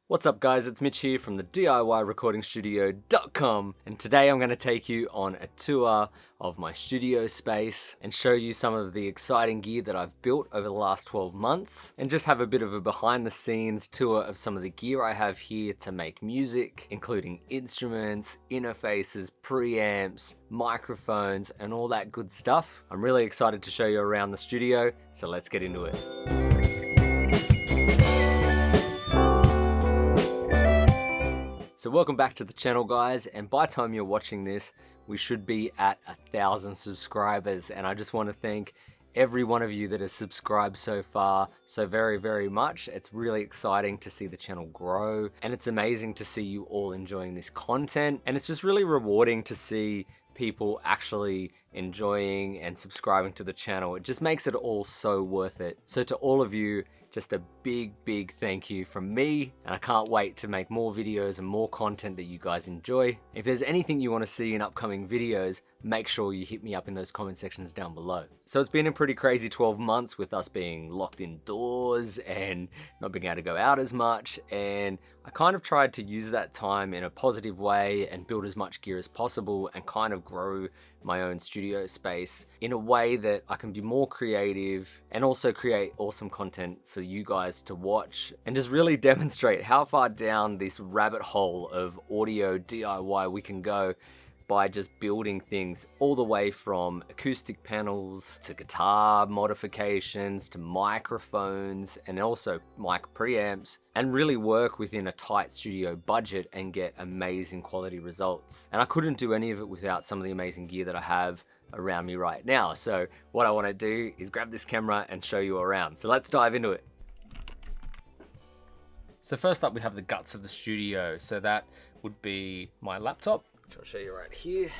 What's up guys, it's Mitch here from the DIYrecordingstudio.com, and today I'm going to take you on a tour of my studio space and show you some of the exciting gear that I've built over the last 12 months and just have a bit of a behind the scenes tour of some of the gear I have here to make music, including instruments, interfaces, preamps, microphones, and all that good stuff. I'm really excited to show you around the studio, so let's get into it. So welcome back to the channel guys, and by the time you're watching this, we should be at 1,000 subscribers, and I just want to thank every one of you that has subscribed so far so very much. It's really exciting to see the channel grow, and it's amazing to see you all enjoying this content, and it's just really rewarding to see people actually enjoying and subscribing to the channel. It just makes it all so worth it. So to all of you, just a big thank you from me, and I can't wait to make more videos and more content that you guys enjoy. If there's anything you want to see in upcoming videos, make sure you hit me up in those comment sections down below. So it's been a pretty crazy 12 months with us being locked indoors and not being able to go out as much, and I kind of tried to use that time in a positive way and build as much gear as possible and kind of grow my own studio space in a way that I can be more creative and also create awesome content for you guys to watch and just really demonstrate how far down this rabbit hole of audio DIY we can go by just building things all the way from acoustic panels to guitar modifications to microphones and also mic preamps, and really work within a tight studio budget and get amazing quality results. And I couldn't do any of it without some of the amazing gear that I have around me right now. So what I want to do is grab this camera and show you around. So let's dive into it. So first up we have the guts of the studio. So that would be my laptop, which I'll show you right here.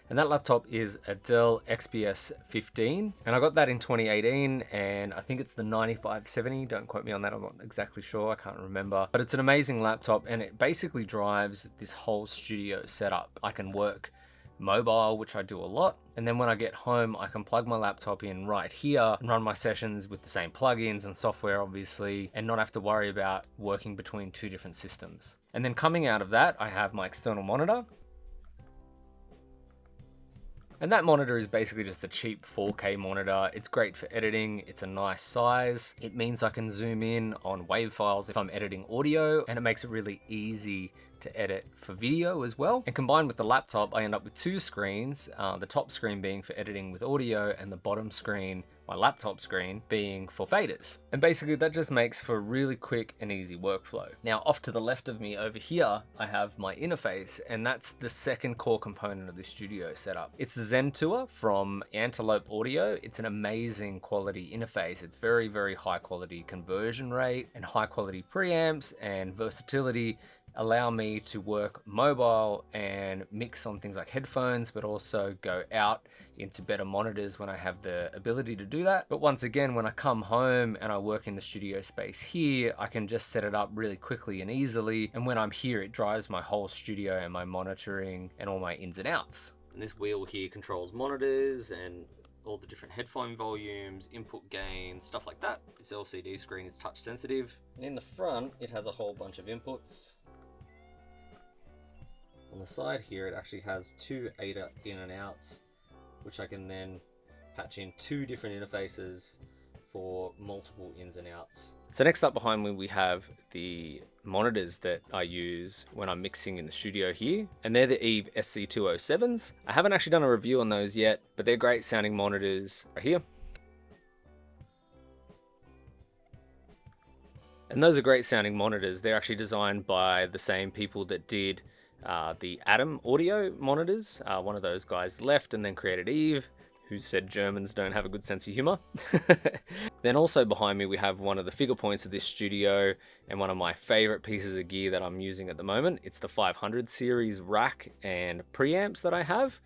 And that laptop is a Dell XPS 15, and I got that in 2018, and I think it's the 9570, don't quote me on that, I'm not exactly sure, I can't remember. But it's an amazing laptop, and it basically drives this whole studio setup. I can work mobile, which I do a lot, and then when I get home I can plug my laptop in right here and run my sessions with the same plugins and software obviously, and not have to worry about working between two different systems. And then coming out of that I have my external monitor, and that monitor is basically just a cheap 4K monitor. It's great for editing, it's a nice size, it means I can zoom in on WAV files if I'm editing audio, and it makes it really easy to edit for video as well. And combined with the laptop, I end up with two screens, the top screen being for editing with audio and the bottom screen, my laptop screen, being for faders. And basically that just makes for a really quick and easy workflow. Now off to the left of me over here, I have my interface, and that's the second core component of the studio setup. It's the Zen Tour from Antelope Audio. It's an amazing quality interface. It's very high quality conversion rate, and high quality preamps and versatility allow me to work mobile and mix on things like headphones, but also go out into better monitors when I have the ability to do that. But once again, when I come home and I work in the studio space here, I can just set it up really quickly and easily. And when I'm here, it drives my whole studio and my monitoring and all my ins and outs. And this wheel here controls monitors and all the different headphone volumes, input gain, stuff like that. This LCD screen is touch sensitive. And in the front, it has a whole bunch of inputs. On the side here, it actually has two ADA in and outs, which I can then patch in two different interfaces for multiple ins and outs. So next up behind me, we have the monitors that I use when I'm mixing in the studio here, and they're the Eve SC207s. I haven't actually done a review on those yet, but they're great sounding monitors right here. And those are great sounding monitors. They're actually designed by the same people that did the Atom audio monitors. One of those guys left and then created Eve, who said Germans don't have a good sense of humor. Then also behind me we have one of the figure points of this studio and one of my favorite pieces of gear that I'm using at the moment. It's the 500 series rack and preamps that I have.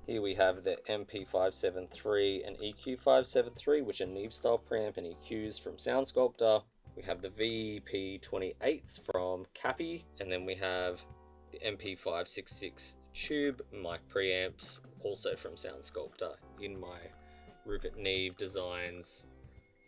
Here we have the MP573 and EQ573, which are Neve style preamp and EQs from Sound Sculptor. We have the VP28s from Cappy, and then we have the MP566 tube mic preamps, also from Sound Sculptor, in my Rupert Neve Designs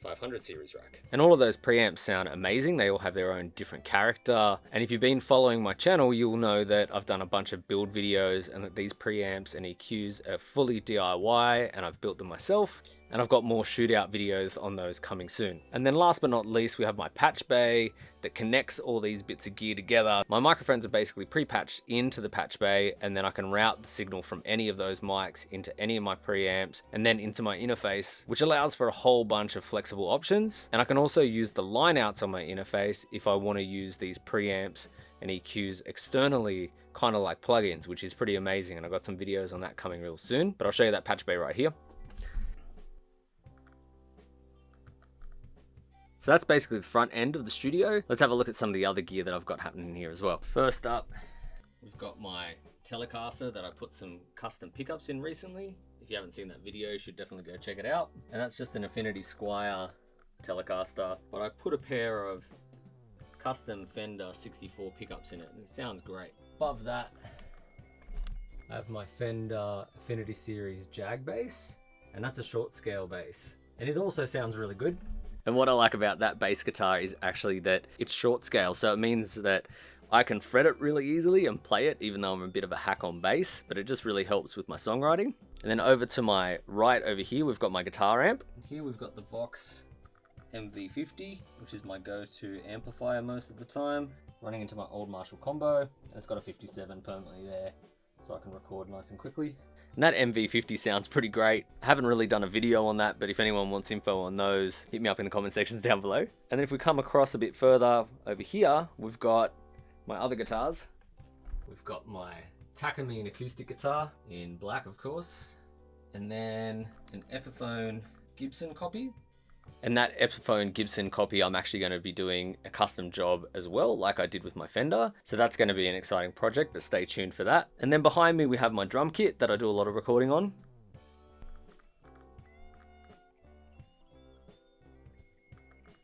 500 series rack. And all of those preamps sound amazing. They all have their own different character. And if you've been following my channel, you'll know that I've done a bunch of build videos and that these preamps and EQs are fully DIY and I've built them myself. And I've got more shootout videos on those coming soon. And then last but not least, we have my patch bay that connects all these bits of gear together. My microphones are basically pre-patched into the patch bay, and then I can route the signal from any of those mics into any of my preamps and then into my interface, which allows for a whole bunch of flexible options. And I can also use the line outs on my interface if I want to use these preamps and EQs externally, kind of like plugins, which is pretty amazing. And I've got some videos on that coming real soon, but I'll show you that patch bay right here. So that's basically the front end of the studio. Let's have a look at some of the other gear that I've got happening here as well. First up, we've got my Telecaster that I put some custom pickups in recently. If you haven't seen that video, you should definitely go check it out. And that's just an Affinity Squire Telecaster, but I put a pair of custom Fender 64 pickups in it, and it sounds great. Above that, I have my Fender Affinity Series Jag bass, and that's a short scale bass. And it also sounds really good. And what I like about that bass guitar is actually that it's short scale, so it means that I can fret it really easily and play it, even though I'm a bit of a hack on bass, but it just really helps with my songwriting. And then over to my right over here, we've got my guitar amp. Here we've got the Vox MV50, which is my go-to amplifier most of the time, running into my old Marshall combo, and it's got a 57 permanently there, so I can record nice and quickly. And that MV50 sounds pretty great. I haven't really done a video on that, but if anyone wants info on those, hit me up in the comment sections down below. And then if we come across a bit further over here, we've got my other guitars. We've got my Takamine acoustic guitar in black, of course, and then an Epiphone Gibson copy. And that Epiphone Gibson copy, I'm actually going to be doing a custom job as well, like I did with my Fender. So that's going to be an exciting project, but stay tuned for that. And then behind me, we have my drum kit that I do a lot of recording on.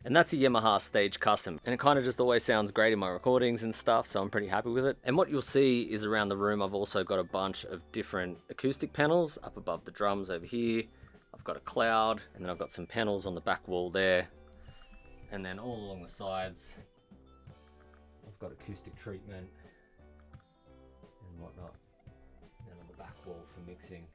And that's a Yamaha Stage Custom, and it kind of just always sounds great in my recordings and stuff, so I'm pretty happy with it. And what you'll see is around the room, I've also got a bunch of different acoustic panels up above the drums over here. I've got a cloud, and then I've got some panels on the back wall there. And then all along the sides, I've got acoustic treatment and whatnot. And on the back wall for mixing.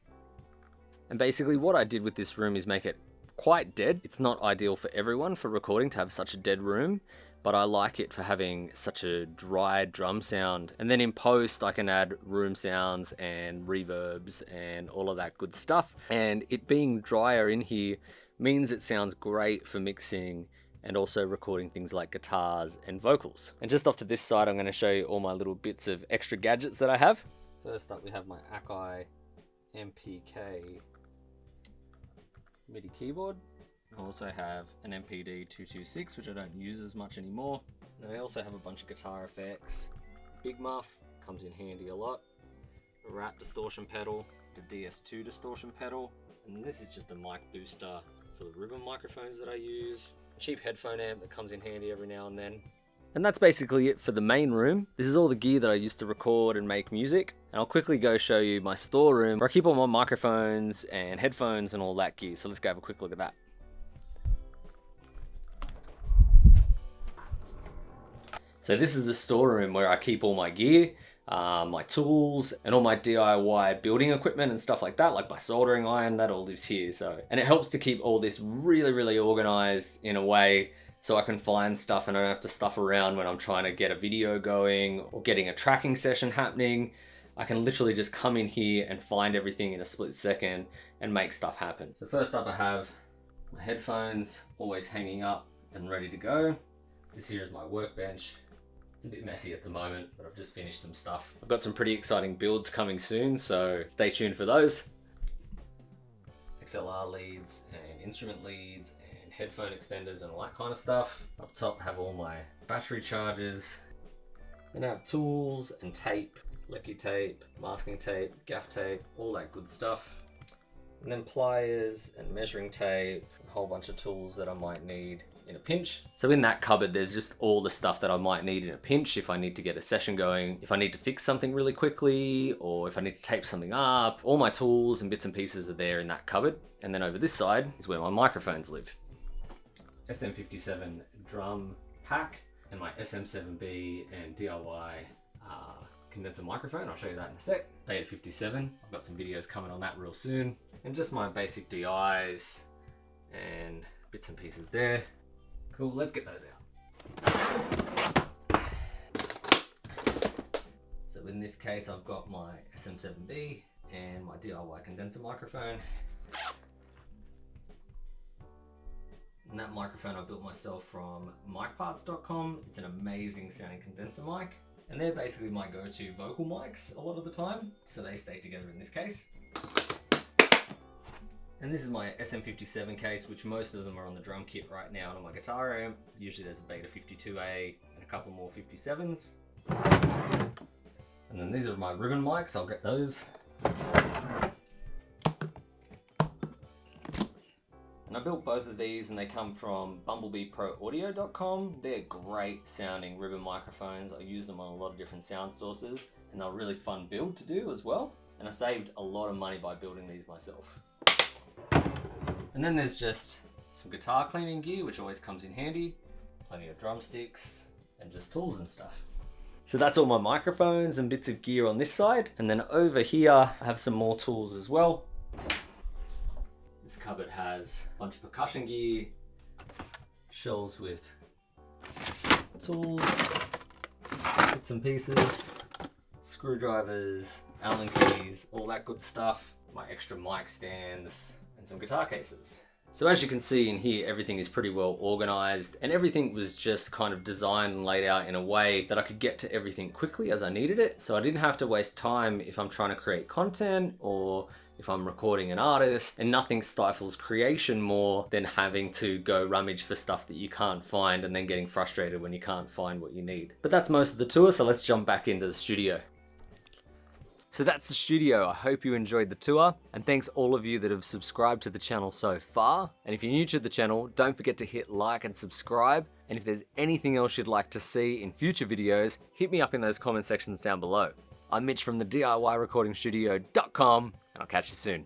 And basically what I did with this room is make it quite dead. It's not ideal for everyone for recording to have such a dead room, but I like it for having such a dry drum sound. And then in post, I can add room sounds and reverbs and all of that good stuff. And it being drier in here means it sounds great for mixing and also recording things like guitars and vocals. And just off to this side, I'm going to show you all my little bits of extra gadgets that I have. First up, we have my Akai MPK MIDI keyboard. I also have an MPD 226, which I don't use as much anymore. And I also have a bunch of guitar effects. Big Muff comes in handy a lot. A Rat distortion pedal, the DS2 distortion pedal, and this is just a mic booster for the ribbon microphones that I use. A cheap headphone amp that comes in handy every now and then. And that's basically it for the main room. This is all the gear that I used to record and make music. And I'll quickly go show you my storeroom where I keep all my microphones and headphones and all that gear. So let's go have a quick look at that. So this is the storeroom where I keep all my gear, my tools, and all my DIY building equipment and stuff like that, like my soldering iron, that all lives here. And it helps to keep all this really, really organized in a way so I can find stuff and I don't have to stuff around when I'm trying to get a video going or getting a tracking session happening. I can literally just come in here and find everything in a split second and make stuff happen. So first up, I have my headphones always hanging up and ready to go. This here is my workbench. It's a bit messy at the moment, but I've just finished some stuff. I've got some pretty exciting builds coming soon, so stay tuned for those. XLR leads and instrument leads and headphone extenders and all that kind of stuff. Up top, I have all my battery chargers. Then I have tools and tape, lecky tape, masking tape, gaff tape, all that good stuff. And then pliers and measuring tape, a whole bunch of tools that I might need in a pinch. So in that cupboard, there's just all the stuff that I might need in a pinch if I need to get a session going, if I need to fix something really quickly, or if I need to tape something up. All my tools and bits and pieces are there in that cupboard. And then over this side is where my microphones live. SM57 drum pack and my SM7B and DIY condenser microphone. I'll show you that in a sec. Beta 57. I've got some videos coming on that real soon. And just my basic DIs and bits and pieces there. Cool, let's get those out. So in this case, I've got my SM7B and my DIY condenser microphone. And that microphone I built myself from micparts.com. It's an amazing sounding condenser mic. And they're basically my go-to vocal mics a lot of the time. So they stay together in this case. And this is my SM57 case, which most of them are on the drum kit right now and on my guitar amp. Usually there's a Beta 52A and a couple more 57s. And then these are my ribbon mics, I'll get those. And I built both of these and they come from bumblebeeproaudio.com. They're great sounding ribbon microphones. I use them on a lot of different sound sources and they're a really fun build to do as well. And I saved a lot of money by building these myself. And then there's just some guitar cleaning gear, which always comes in handy. Plenty of drumsticks and just tools and stuff. So that's all my microphones and bits of gear on this side. And then over here, I have some more tools as well. This cupboard has a bunch of percussion gear, shelves with tools, bits and pieces, screwdrivers, Allen keys, all that good stuff. My extra mic stands and some guitar cases. So as you can see in here, everything is pretty well organized and everything was just kind of designed and laid out in a way that I could get to everything quickly as I needed it. So I didn't have to waste time if I'm trying to create content or if I'm recording an artist, and nothing stifles creation more than having to go rummage for stuff that you can't find and then getting frustrated when you can't find what you need. But that's most of the tour, so let's jump back into the studio. So that's the studio. I hope you enjoyed the tour, and thanks all of you that have subscribed to the channel so far. And if you're new to the channel, don't forget to hit like and subscribe. And if there's anything else you'd like to see in future videos, hit me up in those comment sections down below. I'm Mitch from the DIYrecordingstudio.com, and I'll catch you soon.